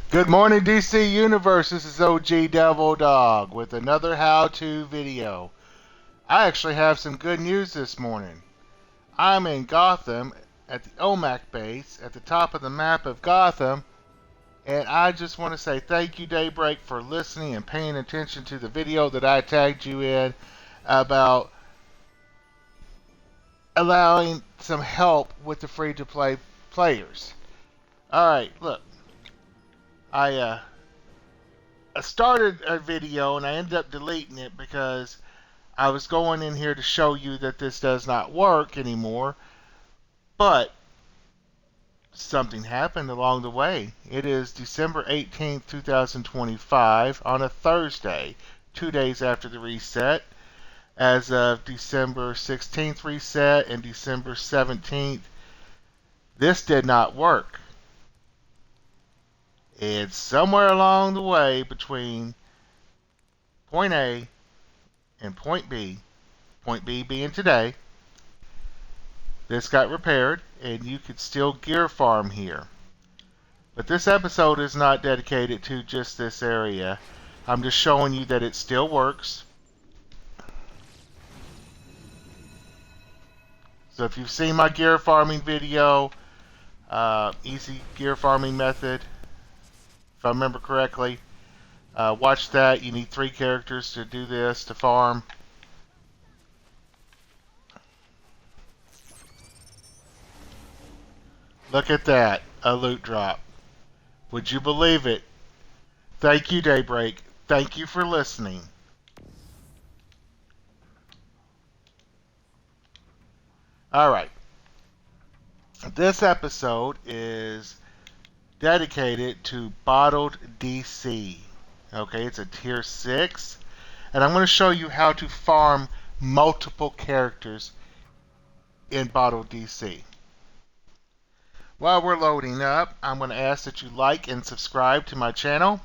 Good morning, DC Universe. This is OG Devil Dog with another how-to video. I actually have some good news this morning. I'm in Gotham at the OMAC base at the top of the map of Gotham, and I just want to say thank you, Daybreak, for listening and paying attention to the video that I tagged you in about allowing some help with the free-to-play players. Alright, look. I started a video and I ended up deleting it because I was going in here to show you that this does not work anymore, but something happened along the way. It is December 18th, 2025 on a Thursday, 2 days after the reset. As of December 16th reset and December 17th, this did not work. It's somewhere along the way between point A and point B being today. This got repaired, and you could still gear farm here. But this episode is not dedicated to just this area. I'm just showing you that it still works. So if you've seen my gear farming video, easy gear farming method, if I remember correctly, watch that. You need 3 characters to do this, to farm. Look at that, a loot drop. Would you believe it? Thank you, Daybreak. Thank you for listening. Alright. This episode is dedicated to Bottled DC. Okay, it's a tier 6. And I'm going to show you how to farm multiple characters in Bottled DC. While we're loading up, I'm going to ask that you like and subscribe to my channel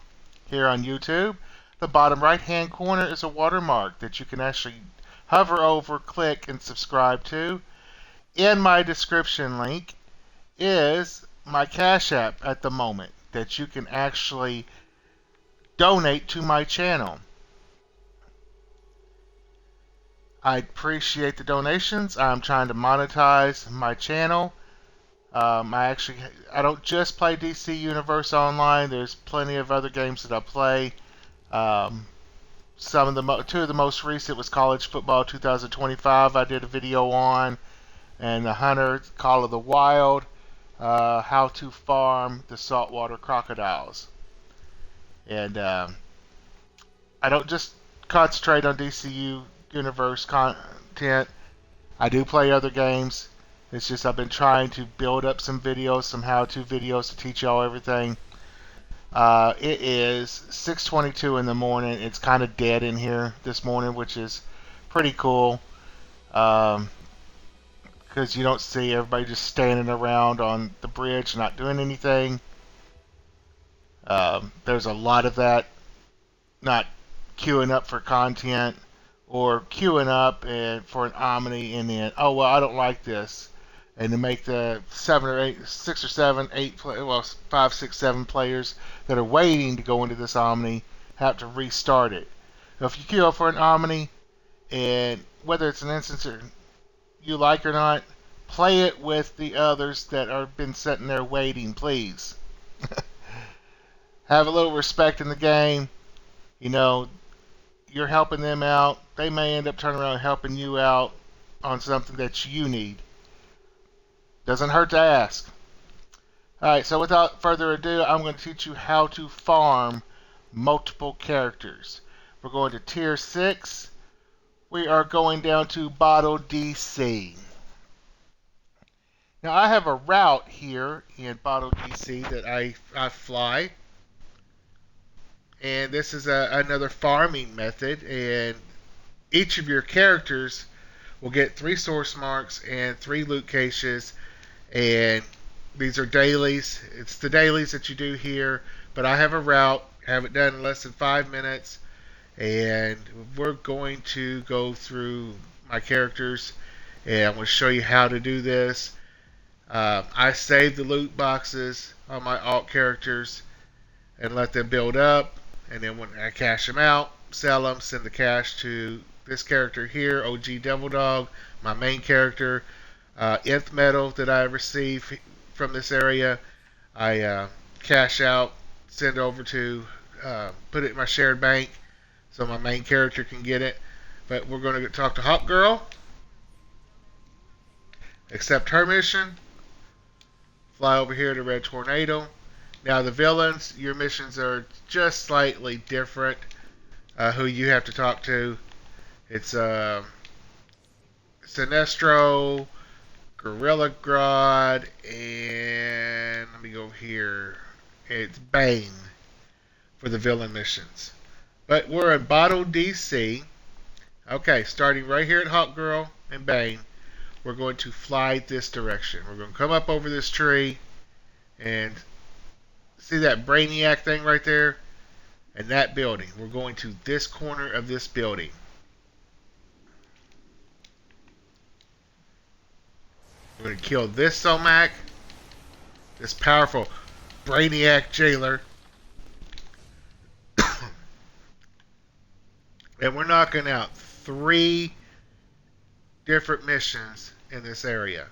here on YouTube. The bottom right hand corner is a watermark that you can actually hover over, click, and subscribe to. In my description link is my Cash App at the moment that you can actually donate to my channel. I appreciate the donations. I'm trying to monetize my channel. I don't just play DC Universe Online. There's plenty of other games that I play. Two of the most recent was College Football 2025. I did a video on, and the Hunter Call of the Wild, how to farm the saltwater crocodiles. And I don't just concentrate on DCU Universe content. I do play other games. It's just I've been trying to build up some videos, some how-to videos to teach y'all everything. It is 6:22 in the morning. It's kind of dead in here this morning, which is pretty cool. Because you don't see everybody just standing around on the bridge not doing anything. There's a lot of that, not queuing up for content or queuing up for an Omni and then, oh, well, I don't like this. And to make the 6 or 7, 8, well, 5, 6, 7 players that are waiting to go into this Omni have to restart it. Now, if you queue up for an Omni, and whether it's an instance you like or not, play it with the others that have been sitting there waiting, please. Have a little respect in the game. You know, you're helping them out. They may end up turning around and helping you out on something that you need. Doesn't hurt to ask. Alright, so without further ado, I'm going to teach you how to farm multiple characters. We're going to tier 6. We are going down to Bottle DC. Now I have a route here in Bottle DC that I fly. And this is another farming method. And each of your characters will get 3 source marks and 3 loot caches. And these are dailies. It's the dailies that you do here. But I have a route. Have it done in less than 5 minutes. And we're going to go through my characters. And I'm going to show you how to do this. I saved the loot boxes on my alt characters. and let them build up. And then when I cash them out, sell them, send the cash to this character here, OG Devil Dog, my main character. Nth metal that I receive from this area, I cash out, send over to, put it in my shared bank so my main character can get it. But we're going to talk to Hawk Girl, accept her mission, fly over here to Red Tornado. Now the villains, your missions are just slightly different. Who you have to talk to, it's Sinestro, Gorilla Grodd, and let me go here. It's Bane for the villain missions. But we're in Bottle DC. Okay, starting right here at Hawk Girl and Bane, we're going to fly this direction. We're going to come up over this tree and see that Brainiac thing right there? And that building. We're going to this corner of this building. We're going to kill this Somac, this powerful Brainiac jailer. And we're knocking out 3 different missions in this area.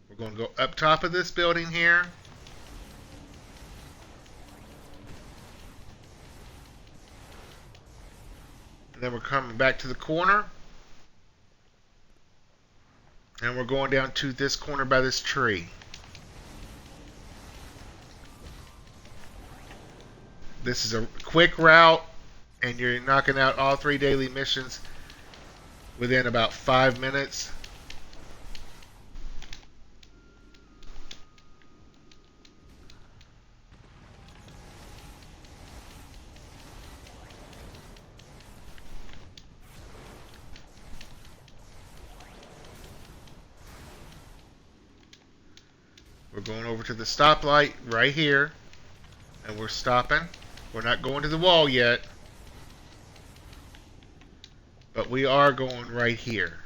We're going to go up top of this building here. And then we're coming back to the corner. And we're going down to this corner by this tree. This is a quick route, and you're knocking out all 3 daily missions within about 5 minutes. We're going over to the stoplight right here, and we're stopping. We're not going to the wall yet, but we are going right here.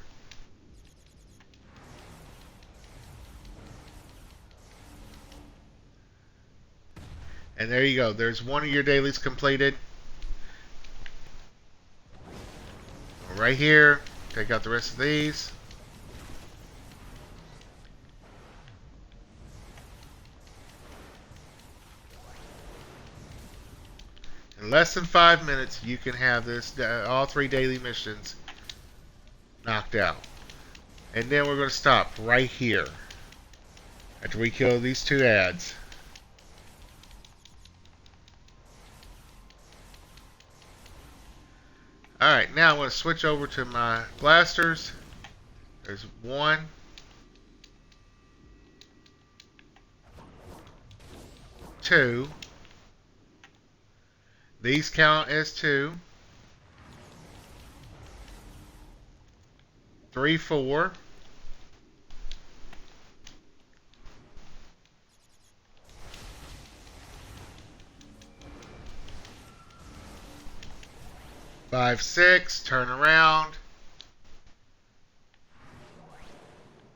And there you go. There's one of your dailies completed. Right here. Take out the rest of these. In less than 5 minutes, you can have this all 3 daily missions knocked out. And then we're going to stop right here after we kill these 2 ads. Alright, now I'm going to switch over to my blasters. There's 1. 2. These count as 2. 3, 4. 5, 6. Turn around.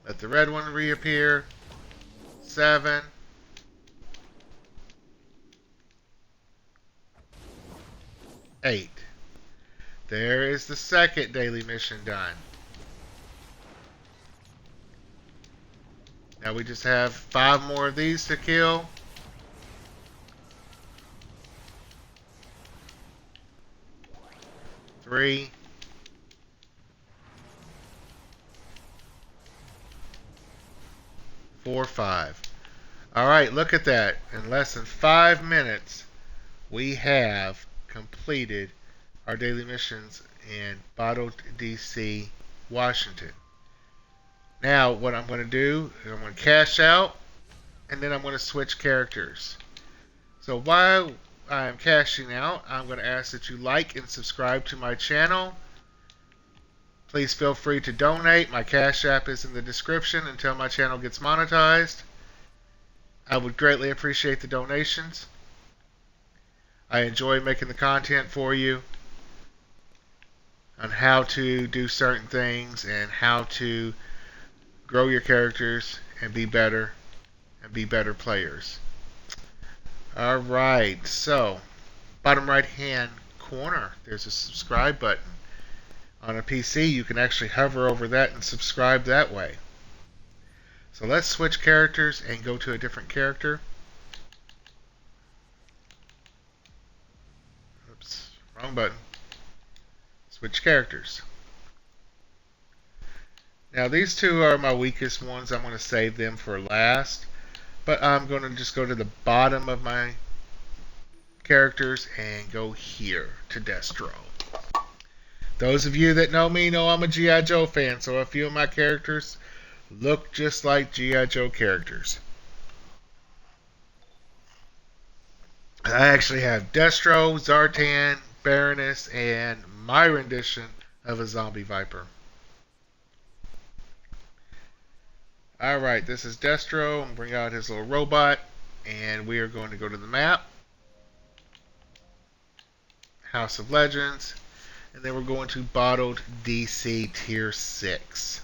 Let the red one reappear. 7. 8. There is the second daily mission done. Now we just have 5 more of these to kill. Three. 4, 5. Alright, look at that. In less than 5 minutes, we have completed our daily missions in Bottle DC, Washington. Now, what I'm going to do is I'm going to cash out, and then I'm going to switch characters. So while I'm cashing out, I'm going to ask that you like and subscribe to my channel. Please feel free to donate. My Cash App is in the description until my channel gets monetized. I would greatly appreciate the donations. I enjoy making the content for you on how to do certain things and how to grow your characters and be better players. All right, so bottom right hand corner, there's a subscribe button. On a PC, you can actually hover over that and subscribe that way. So let's switch characters and go to a different character. Oops, wrong button. Switch characters. Now these two are my weakest ones. I'm going to save them for last. But I'm going to just go to the bottom of my characters and go here to Destro. Those of you that know me know I'm a G.I. Joe fan, so a few of my characters look just like G.I. Joe characters. I actually have Destro, Zartan, Baroness, and my rendition of a zombie viper. Alright, this is Destro. I'm bring out his little robot, and we are going to go to the map, House of Legends, and then we're going to Bottled DC Tier 6.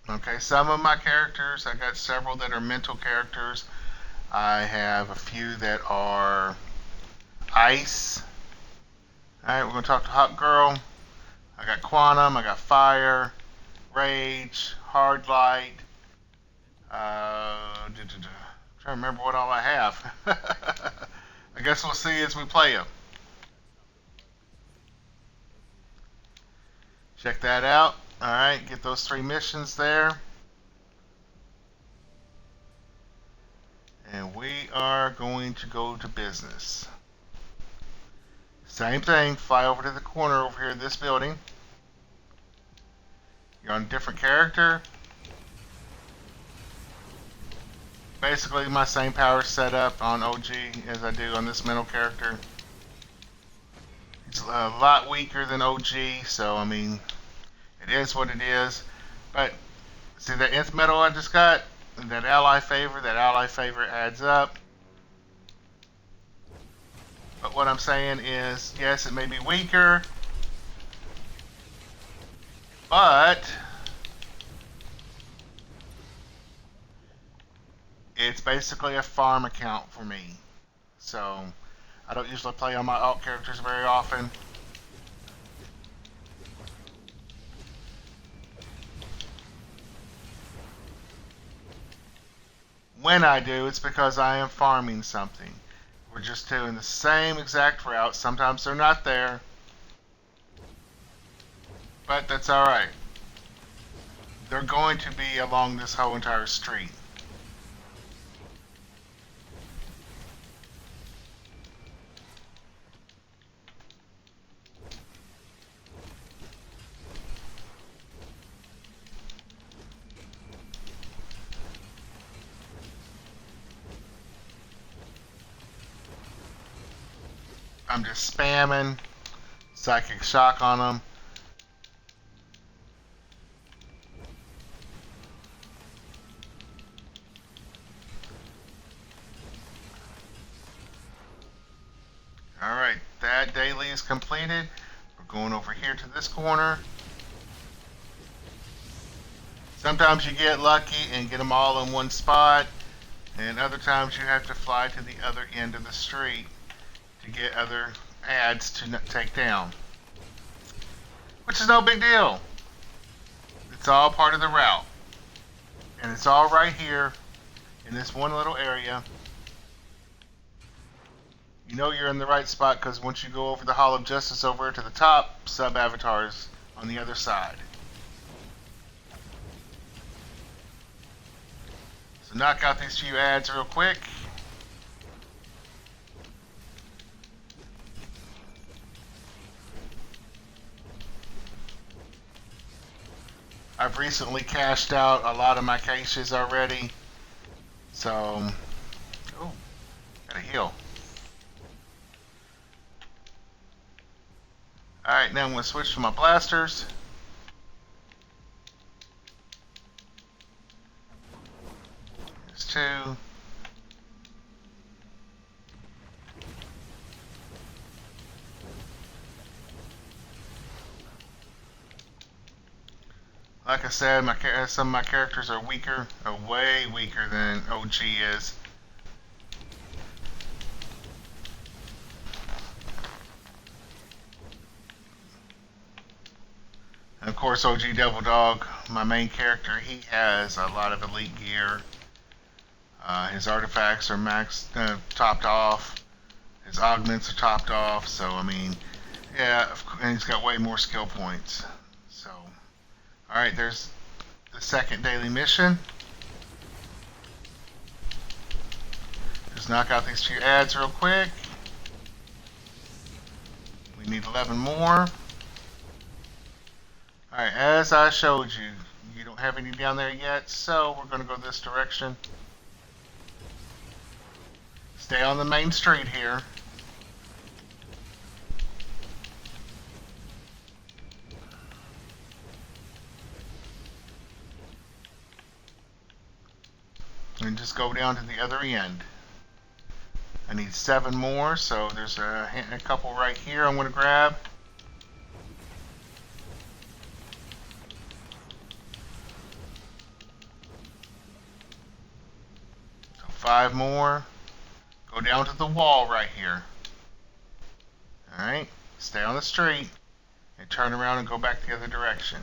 Okay, some of my characters, I got several that are mental characters. I have a few that are ice. Alright, we're going to talk to Hot Girl. I got Quantum, I got Fire, Rage, Hard Light. I'm trying to remember what all I have. I guess we'll see as we play them. Check that out. Alright, get those 3 missions there. And we are going to go to business. Same thing, fly over to the corner over here in this building. You're on a different character. Basically my same power setup on OG as I do on this mental character. It's a lot weaker than OG, so I mean, it is what it is. But see that nth metal I just got? That ally favor adds up. But what I'm saying is, yes, it may be weaker, but it's basically a farm account for me. So I don't usually play on my alt characters very often. When I do, it's because I am farming something. We're just doing the same exact route. Sometimes they're not there, but that's alright. They're going to be along this whole entire street. I'm just spamming Psychic Shock on them. Alright, that daily is completed. We're going over here to this corner. Sometimes you get lucky and get them all in one spot, and other times you have to fly to the other end of the street to get other ads to take down. Which is no big deal. It's all part of the route. And it's all right here in this one little area. You know you're in the right spot because once you go over the Hall of Justice over to the top, sub-avatars on the other side. So knock out these few ads real quick. I've recently cashed out a lot of my caches already. So, oh, gotta heal. Alright, now I'm going to switch to my blasters. There's 2. Like I said, some of my characters are weaker, are way weaker than OG is. And of course, OG Devil Dog, my main character, he has a lot of elite gear. His artifacts are topped off. His augments are topped off. So I mean, yeah, and he's got way more skill points. So, all right, there's the second daily mission. Just knock out these few ads real quick. We need 11 more. Alright, as I showed you, you don't have any down there yet, so we're going to go this direction. Stay on the main street here. And just go down to the other end. I need 7 more, so there's a couple right here I'm going to grab. So 5 more. Go down to the wall right here. Alright, stay on the street and turn around and go back the other direction.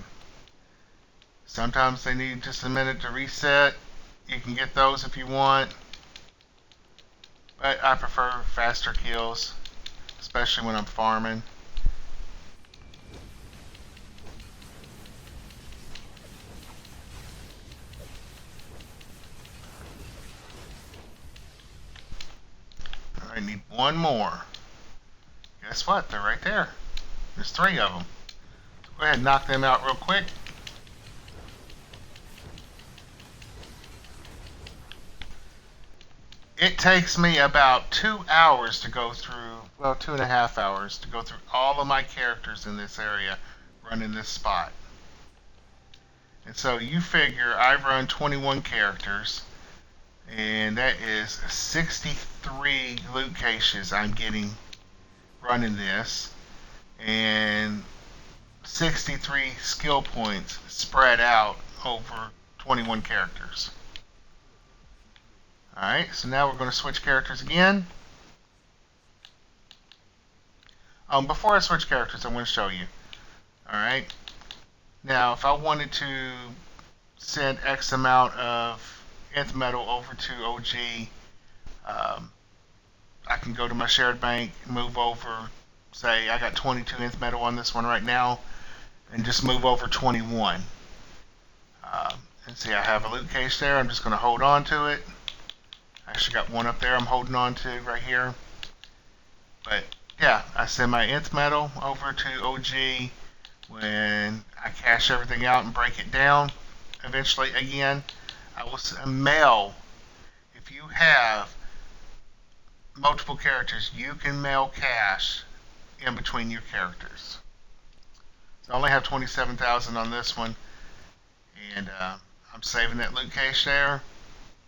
Sometimes they need just a minute to reset. You can get those if you want. But I prefer faster kills, especially when I'm farming. I need 1 more. Guess what? They're right there. There's 3 of them. So go ahead and knock them out real quick. It takes me about 2 hours to go through, well, 2.5 hours to go through all of my characters in this area running this spot. And so you figure I run 21 characters, and that is 63 loot caches I'm getting running this, and 63 skill points spread out over 21 characters. Alright, so now we're going to switch characters again. Before I switch characters, I'm going to show you. Alright, now if I wanted to send X amount of nth metal over to OG, I can go to my shared bank, move over, say I got 22 nth metal on this one right now, and just move over 21. And see, I have a loot cache there. I'm just going to hold on to it. I actually got one up there I'm holding on to right here. But yeah, I send my nth metal over to OG when I cache everything out and break it down. Eventually, again, I will mail. If you have multiple characters, you can mail cash in between your characters. So I only have 27,000 on this one, and I'm saving that loot cache there.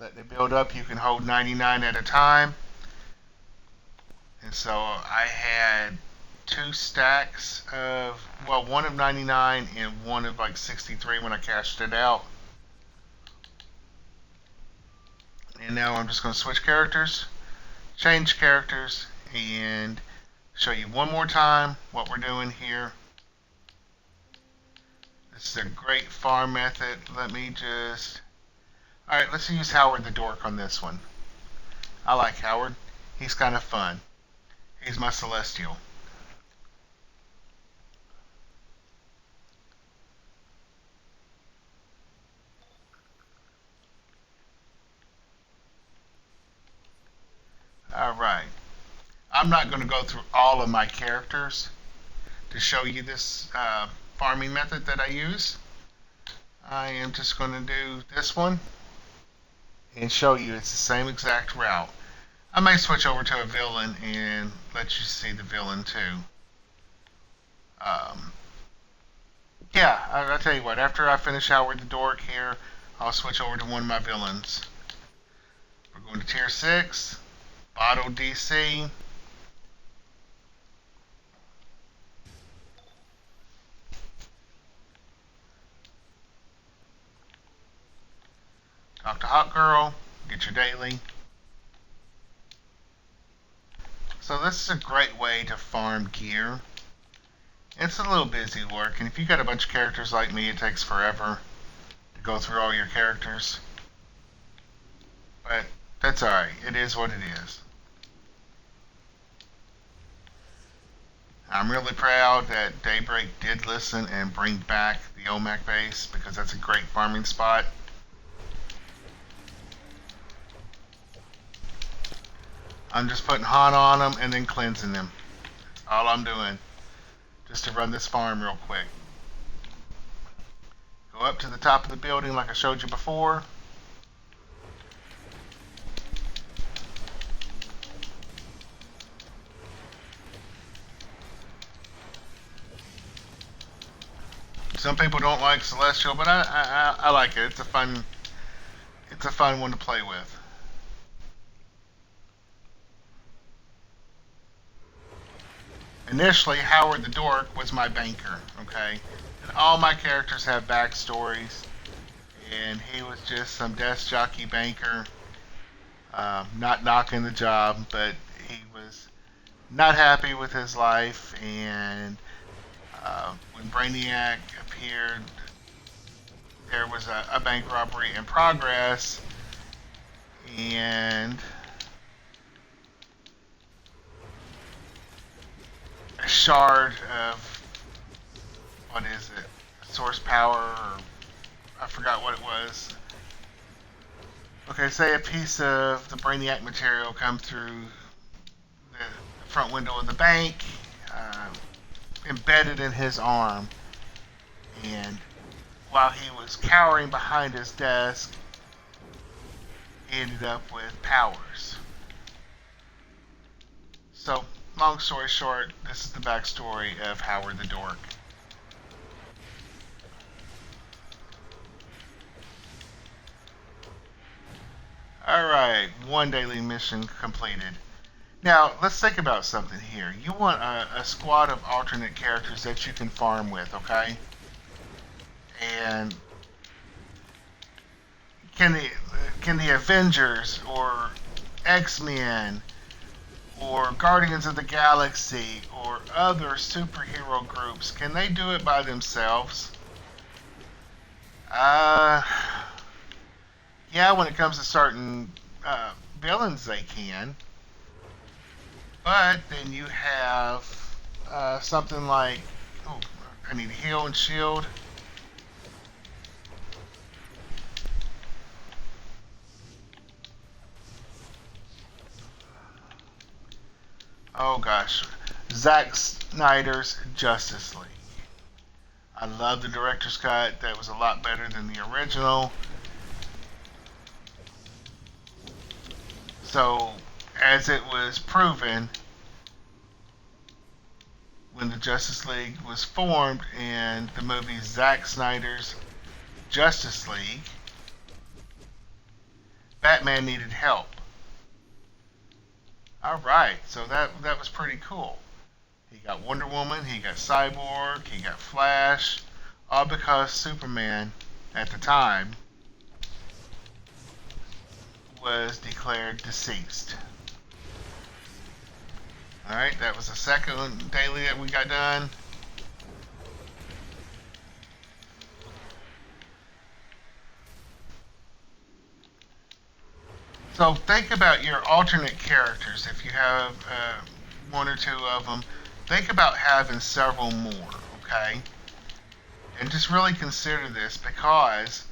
Letting it build up. You can hold 99 at a time. And so I had 2 stacks of, well, one of 99 and one of like 63 when I cashed it out. And now I'm just going to switch characters, change characters, and show you one more time what we're doing here. This is a great farm method. Let me just... Alright, let's use Howard the Dork on this one. I like Howard. He's kind of fun. He's my Celestial. Alright. I'm not going to go through all of my characters to show you this farming method that I use. I am just going to do this one and show you it's the same exact route. I may switch over to a villain and let you see the villain too. Yeah, I'll tell you what, after I finish Howard the Dork here, I'll switch over to one of my villains. We're going to tier 6, Bottle DC. Talk to Hot Girl, get your daily. So this is a great way to farm gear. It's a little busy work, and if you got a bunch of characters like me, it takes forever to go through all your characters. But that's alright. It is what it is. I'm really proud that Daybreak did listen and bring back the OMAC base because that's a great farming spot. I'm just putting hot on them and then cleansing them. That's all I'm doing. Just to run this farm real quick. Go up to the top of the building like I showed you before. Some people don't like Celestial, but I like it. It's a fun one to play with. Initially, Howard the Dork was my banker. Okay, and all my characters have backstories, and he was just some desk jockey banker. Not knocking the job, but he was not happy with his life, and when Brainiac appeared, there was a bank robbery in progress, and a shard of, what is it, source power, or I forgot what it was. Okay, say a piece of the Brainiac material come through the front window of the bank, uh, embedded in his arm, and while he was cowering behind his desk, he ended up with powers. So, long story short, this is the backstory of Howard the Dork. Alright, one daily mission completed. Now, let's think about something here. You want a squad of alternate characters that you can farm with, okay? And can the Avengers or X-Men or Guardians of the Galaxy or other superhero groups, can they do it by themselves? Uh, yeah, when it comes to certain villains, they can. But then you have something like, oh, I need to heal and shield. Oh gosh, Zack Snyder's Justice League. I love the director's cut. That was a lot better than the original. So, as it was proven, when the Justice League was formed in the movie Zack Snyder's Justice League, Batman needed help. Alright, so that was pretty cool. He got Wonder Woman, he got Cyborg, he got Flash, all because Superman, at the time, was declared deceased. Alright, that was the second daily that we got done. So think about your alternate characters. If you have one or two of them, think about having several more, okay? And just really consider this because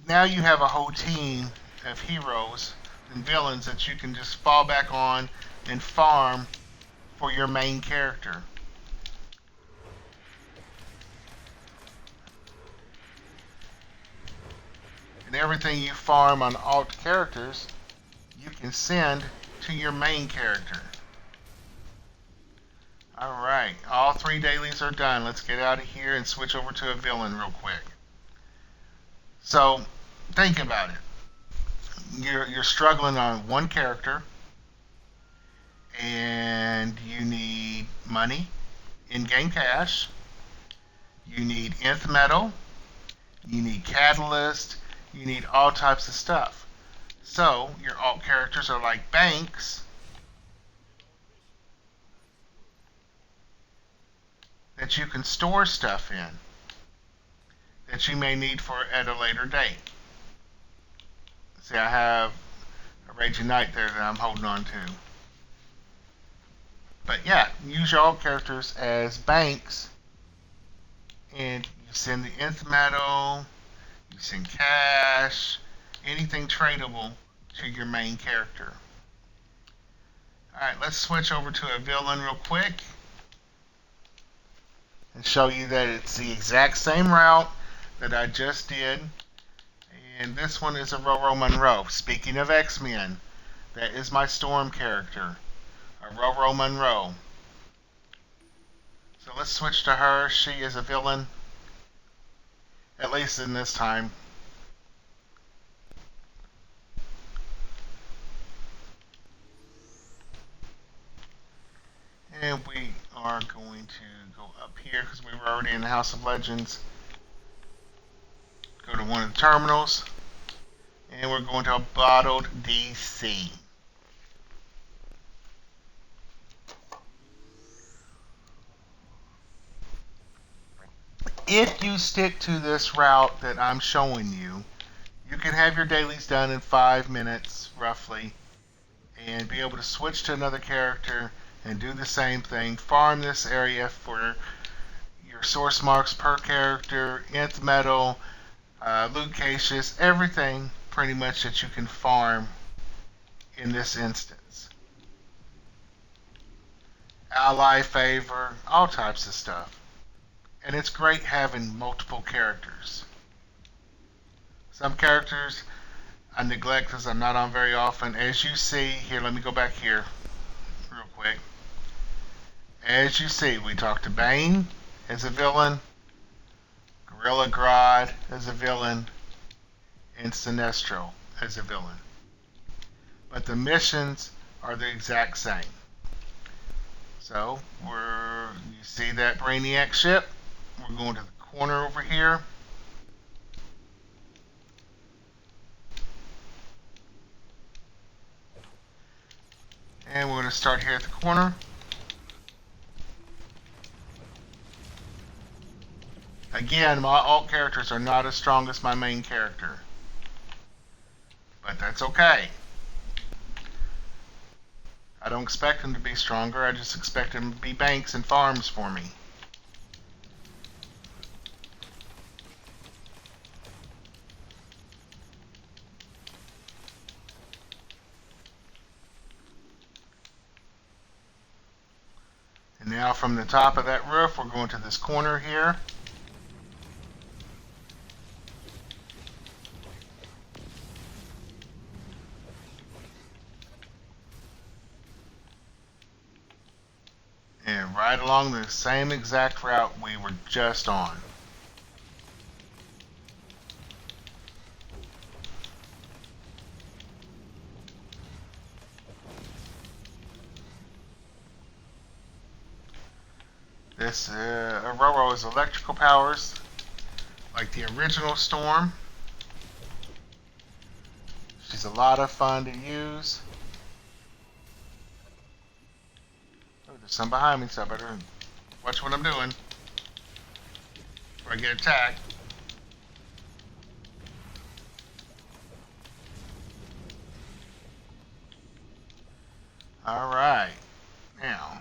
now you have a whole team of heroes and villains that you can just fall back on and farm for your main character. And everything you farm on alt characters, you can send to your main character. Alright, all three dailies are done. Let's get out of here and switch over to a villain real quick. So, think about it. You're struggling on one character, and you need money, in-game cash, you need nth metal, you need catalyst, you need all types of stuff. So your alt characters are like banks that you can store stuff in that you may need for at a later date. See, I have a Raging Knight there that I'm holding on to. But yeah, use your alt characters as banks, and you send the nth metal, you send cash, anything tradable to your main character. Alright, let's switch over to a villain real quick and show you that it's the exact same route that I just did. And this one is a Roro Monroe. Speaking of X-Men, that is my Storm character, a Roro Monroe. So let's switch to her. She is a villain, at least in this time. And we are going to go up here because we were already in the House of Legends. Go to one of the terminals, and we're going to a bottled DC. If you stick to this route that I'm showing you, you can have your dailies done in 5 minutes, roughly, and be able to switch to another character and do the same thing. Farm this area for your source marks per character, nth metal, loot caches, everything pretty much that you can farm in this instance. Ally favor, all types of stuff. And it's great having multiple characters. Some characters I neglect because I'm not on very often. As you see, here, let me go back here real quick. As you see, we talked to Bane as a villain, Gorilla Grodd as a villain, and Sinestro as a villain. But the missions are the exact same. So, you see that Brainiac ship? We're going to the corner over here. And we're going to start here at the corner. Again, my alt characters are not as strong as my main character. But that's okay. I don't expect them to be stronger, I just expect them to be banks and farms for me. And now from the top of that roof, we're going to this corner here. And right along the same exact route we were just on. This Aurora is electrical powers, like the original Storm. She's a lot of fun to use. Oh, there's some behind me, so I better watch what I'm doing before I get attacked. Alright, now.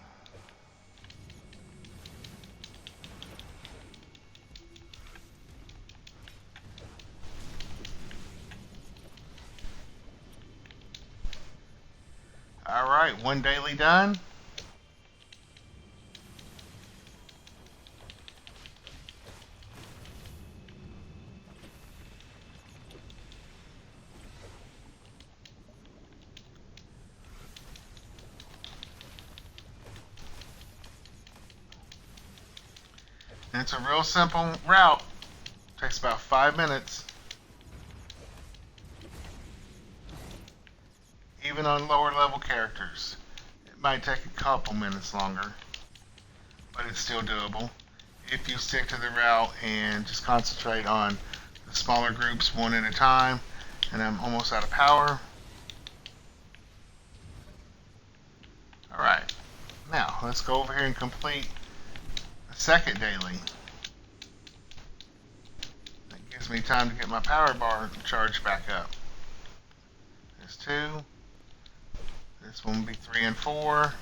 Alright, one daily done. And it's a real simple route. Takes about 5 minutes. Even on lower level characters. It might take a couple minutes longer, but it's still doable if you stick to the route and just concentrate on the the smaller groups one at a time, and I'm almost out of power. Alright, now let's go over here and complete the second daily. That gives me time to get my power bar charged back up. There's 2. This one will be 3 and 4.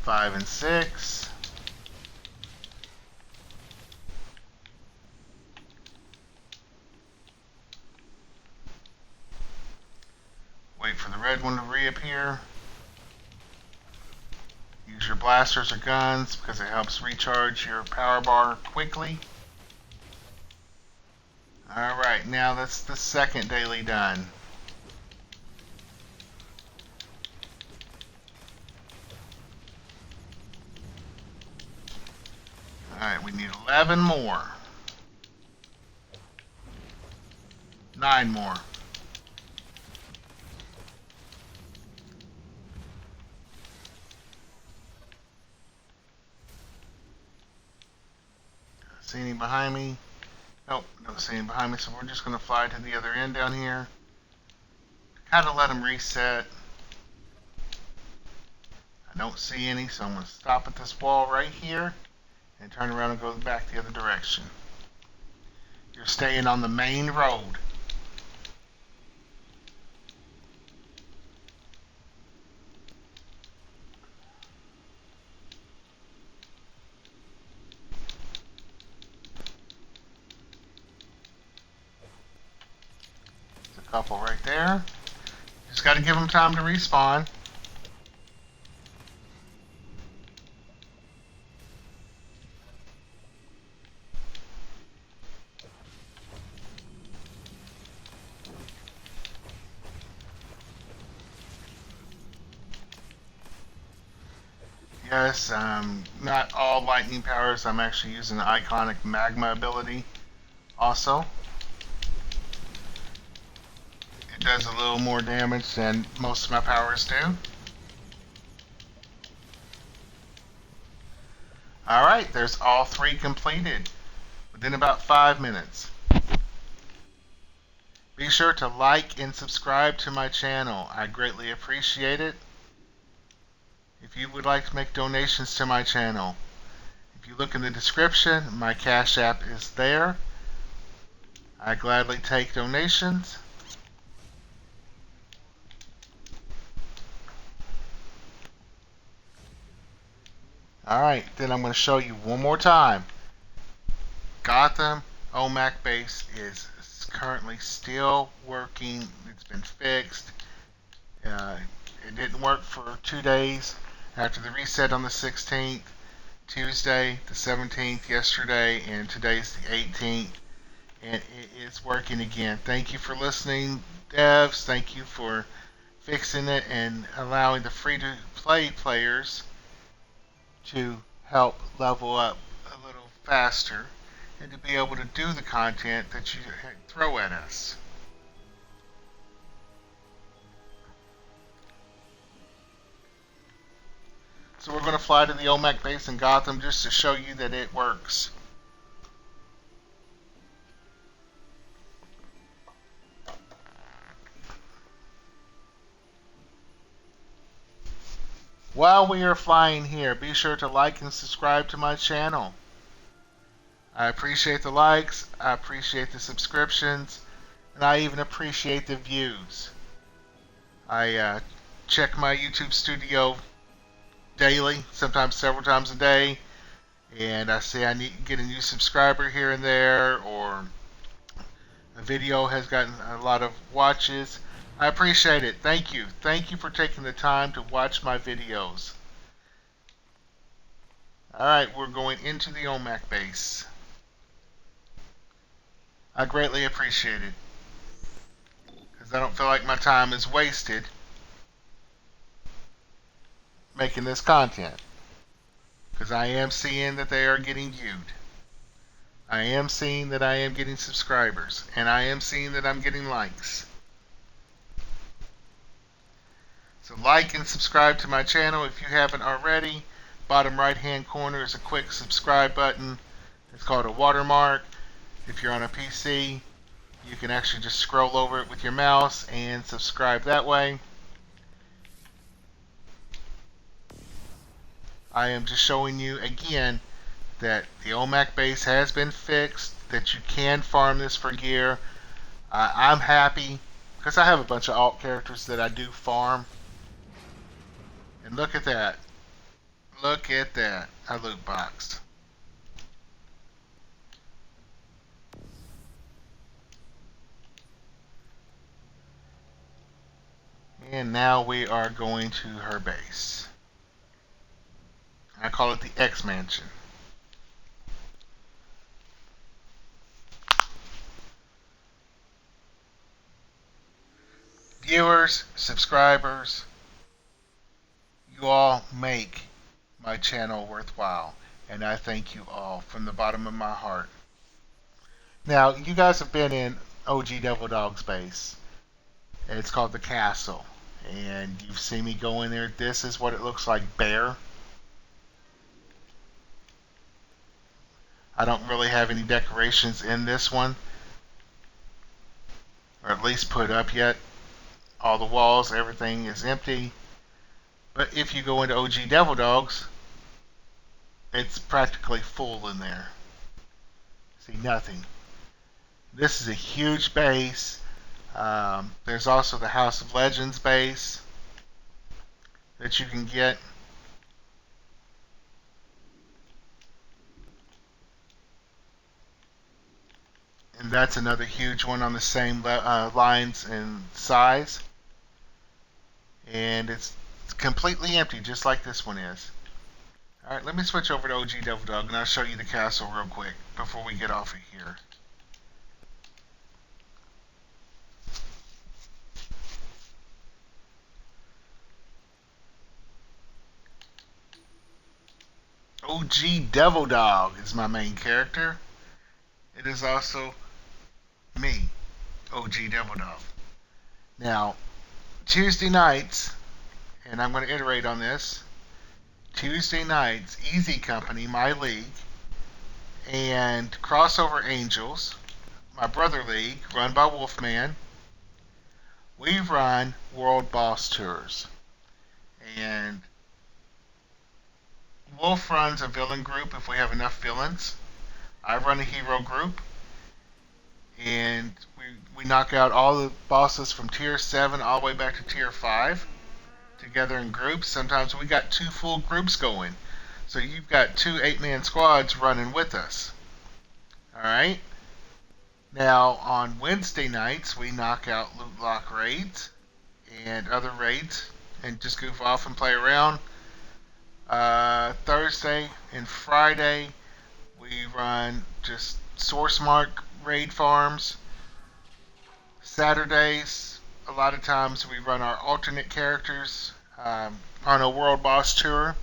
5 and 6. Wait for the red one to reappear. Use your blasters or guns because it helps recharge your power bar quickly. Alright, now that's the second daily done. Alright, we need 11 more. 9 more. See any behind me? Nope, don't see any behind me, so we're just going to fly to the other end down here. Kind of let them reset. I don't see any, so I'm going to stop at this wall right here and turn around and go back the other direction. You're staying on the main road. There's a couple right there. Just got to give them time to respawn. Yes, not all lightning powers. I'm actually using the iconic magma ability also. It does a little more damage than most of my powers do. Alright, there's all 3 completed within about 5 minutes. Be sure to like and subscribe to my channel. I greatly appreciate it. If you would like to make donations to my channel, if you look in the description, my Cash App is there. I gladly take donations. Alright, then I'm going to show you one more time. Gotham OMAC base is currently still working. It's been fixed. It didn't work for 2 days after the reset on the 16th, Tuesday the 17th, yesterday, and today's the 18th, and it is working again. Thank you for listening, devs. Thank you for fixing it and allowing the free-to-play players to help level up a little faster and to be able to do the content that you throw at us. So we're going to fly to the OMAC base in Gotham just to show you that it works. While we are flying here, be sure to like and subscribe to my channel. I appreciate the likes, I appreciate the subscriptions, and I even appreciate the views. I check my YouTube studio daily, sometimes several times a day, and I say I need to get a new subscriber here and there, or a video has gotten a lot of watches. I appreciate it. Thank you. Thank you for taking the time to watch my videos. Alright, we're going into the OMAC base. I greatly appreciate it, because I don't feel like my time is wasted making this content, because I am seeing that they are getting viewed. I am seeing that I am getting subscribers, and I am seeing that I'm getting likes. So like and subscribe to my channel if you haven't already. Bottom right hand corner is a quick subscribe button. It's called a watermark. If you're on a PC, you can actually just scroll over it with your mouse and subscribe that way. I am just showing you again that the OMAC base has been fixed, that you can farm this for gear. I'm happy because I have a bunch of alt characters that I do farm. And look at that. Look at that. I loot boxed. And now we are going to her base. I call it the X Mansion. Viewers, subscribers, you all make my channel worthwhile, and I thank you all from the bottom of my heart. Now, you guys have been in OG Devil Dog's base. It's called the Castle, and you've seen me go in there. This is what it looks like bare. I don't really have any decorations in this one, or at least put up yet. All the walls, everything is empty. But if you go into OG Devil Dogs, it's practically full in there. See, nothing. This is a huge base. There's also the House of Legends base that you can get. And that's another huge one on the same lines and size. And it's completely empty, just like this one is. Alright, let me switch over to OG Devil Dog and I'll show you the castle real quick before we get off of here. OG Devil Dog is my main character. It is also me, OG Devil Dog. Now, Tuesday nights, and I'm going to iterate on this, Tuesday nights, Easy Company, my league, and Crossover Angels, my brother league, run by Wolfman, we run World Boss Tours. And Wolf runs a villain group if we have enough villains. I run a hero group. And we knock out all the bosses from tier 7 all the way back to tier 5 together in groups. Sometimes we got 2 full groups going. So you've got 2 8-man squads running with us. Alright? Now, on Wednesday nights, we knock out loot lock raids and other raids and just goof off and play around. Thursday and Friday, we run just source mark raid farms. Saturdays, a lot of times we run our alternate characters on a world boss tour.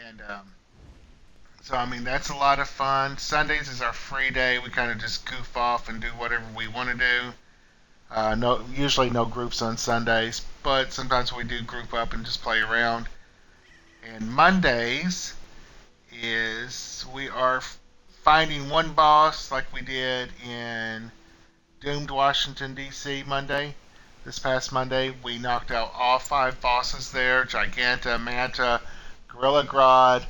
And so, I mean, that's a lot of fun. Sundays is our free day. We kind of just goof off and do whatever we want to do. Usually no groups on Sundays, but sometimes we do group up and just play around. And Mondays is we are finding one boss like we did in Doomed Washington, D.C. Monday. This past Monday, we knocked out all 5 bosses there. Giganta, Manta, Gorilla Grodd,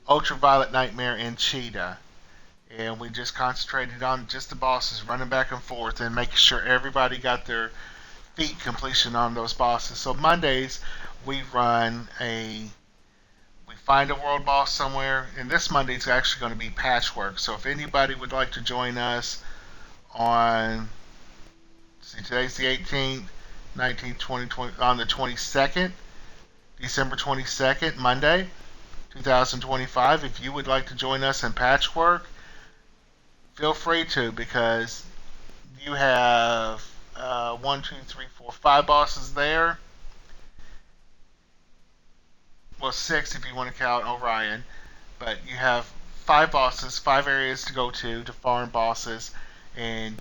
Ultraviolet Nightmare, and Cheetah. And we just concentrated on just the bosses, running back and forth and making sure everybody got their feat completion on those bosses. So Mondays, we find a world boss somewhere, and this Monday is actually going to be patchwork. So if anybody would like to join us on, today's the 18th, 19th, 2020, on the 22nd, December 22nd, Monday, 2025, if you would like to join us in patchwork, feel free to, because you have 5 bosses there. Well, 6 if you want to count Orion, but you have 5 bosses, 5 areas to go to farm bosses, and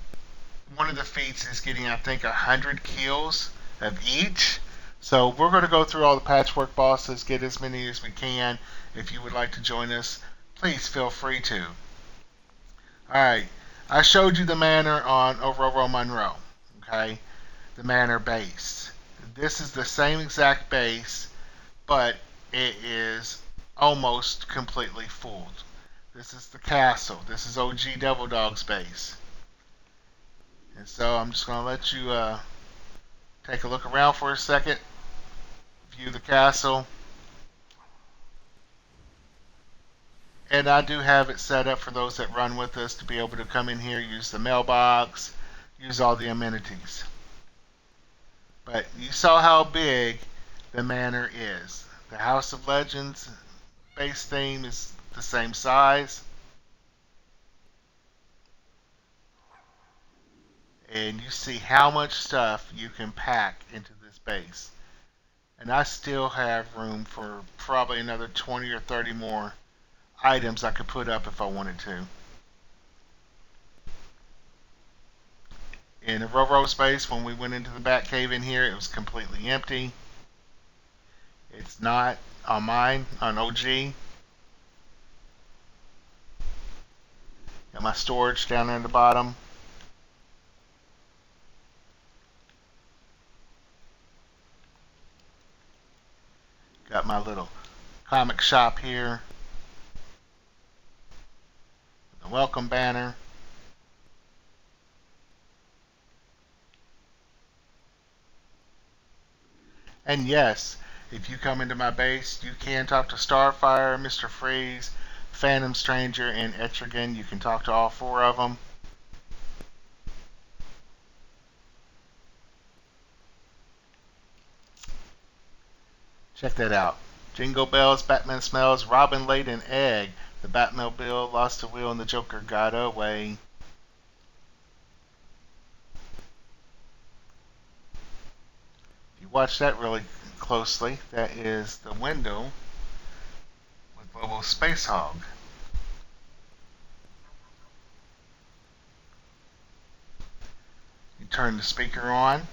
one of the feats is getting, I think, 100 kills of each. So we're going to go through all the patchwork bosses, get as many as we can. If you would like to join us, please feel free to. Alright, I showed you the manor on Aurora Monroe. Okay, the manor base. This is the same exact base, but it is almost completely full. This is the castle. This is OG Devil Dog's base. And so I'm just going to let you take a look around for a second, view the castle. And I do have it set up for those that run with us to be able to come in here, use the mailbox, use all the amenities. But you saw how big the manor is. The House of Legends base theme is the same size. And you see how much stuff you can pack into this base. And I still have room for probably another 20 or 30 more items I could put up if I wanted to. In the Roro space, when we went into the Bat Cave in here, it was completely empty. It's not on mine, on OG. Got my storage down there at the bottom. Got my little comic shop here. The welcome banner. And yes, if you come into my base, you can talk to Starfire, Mr. Freeze, Phantom Stranger, and Etrigan. You can talk to all four of them. Check that out. Jingle Bells, Batman Smells, Robin laid an egg. The Batmobile lost a wheel and the Joker got away. If you watch that really closely, that is the window with Lobo Space Hog. You turn the speaker on,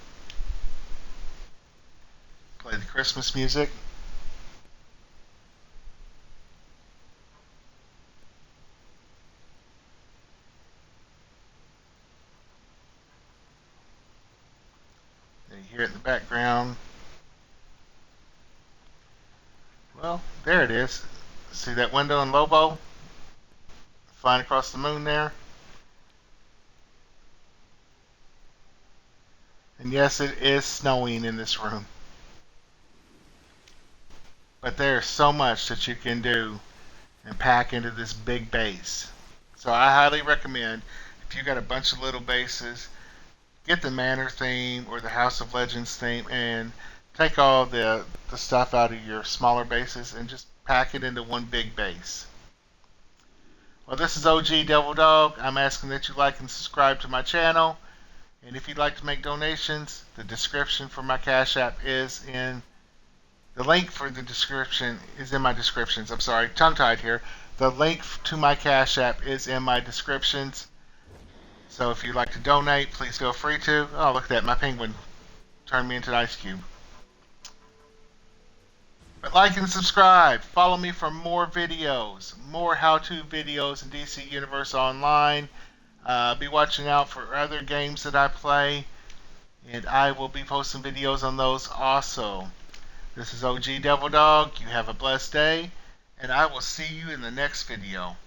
play the Christmas music. And you hear it in the background. Well, there it is. See that window in Lobo? Flying across the moon there. And yes, it is snowing in this room. But there's so much that you can do and pack into this big base. So I highly recommend, if you got a bunch of little bases, get the Manor theme or the House of Legends theme and take all the stuff out of your smaller bases and just pack it into one big base. Well, this is OG Devil Dog. I'm asking that you like and subscribe to my channel. And if you'd like to make donations, the description for my Cash App is in the link for the description is in my descriptions. I'm sorry, tongue-tied here. The link to my Cash App is in my descriptions. So if you'd like to donate, please feel free to. Oh, look at that. My penguin turned me into an ice cube. But like and subscribe. Follow me for more videos, more how-to videos in DC Universe Online. Be watching out for other games that I play. And I will be posting videos on those also. This is OG Devil Dog. You have a blessed day. And I will see you in the next video.